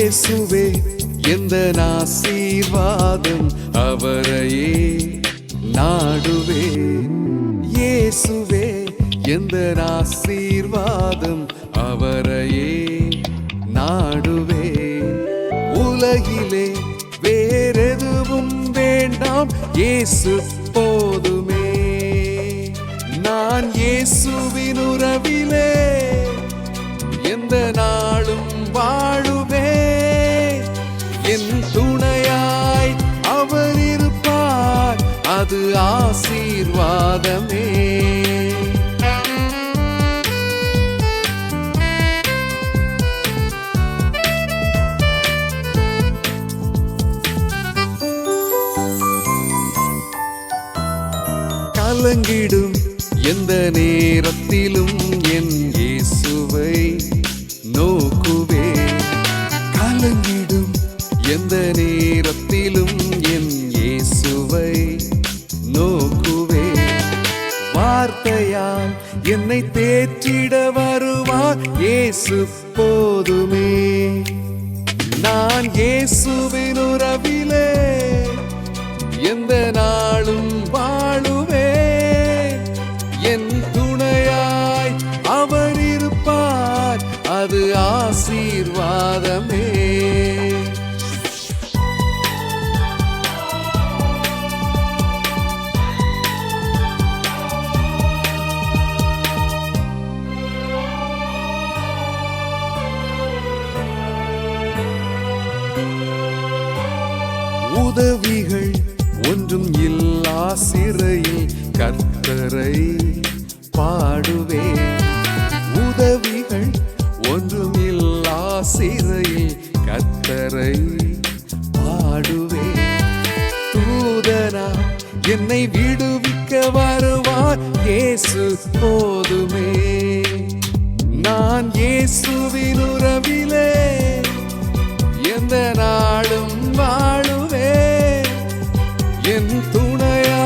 இயேசுவே எந்தன் ஆசீர்வாதம் அவரையே நாடுவேன். இயேசுவே எந்தன் ஆசீர்வாதம் அவரையே நாடுவேன். உலகிலே வேறெதுவும் வேண்டாம், இயேசு போதுமே. நான் இயேசுவின் உறவிலே எந்த நாளும் வாழுவேன். என் துணையாய் அவர் இருப்பார், அது ஆசீர்வாதமே. கலங்கிடும் எந்த நேரத்திலும் என் இயேசுவை நோக்குவேன். கலங்கிடும் எந்த நேரத்திலும் என் இயேசுவை நோக்குவேன். வார்த்தையால் என்னை தேற்றிட வருவார், இயேசு போதுமே. நான் இயேசுவின் உறவிலே எந்த நாளும் வாழுவேன். என் துணையாய் அவர் இருப்பார், அது ஆசீர்வாதமே. உதவிகள் ஒன்றும் இல்லா சிறையில் கர்த்தரை பாடுவேன். உதவிகள் ஒன்றும் இல்லா சிறையில் கர்த்தரை பாடுவேன். தூதனா என்னை விடுவிக்க வருவார், இயேசு போதுமே. நான் இயேசுவின் உறவிலே எந்த நாளும் வாழுவேன். என் துணையா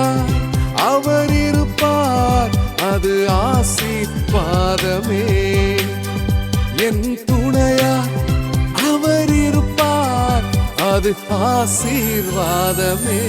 அவர் இருப்பார், அது ஆசீர்வாதமே. என் துணையா அவர் இருப்பார், அது ஆசீர்வாதமே.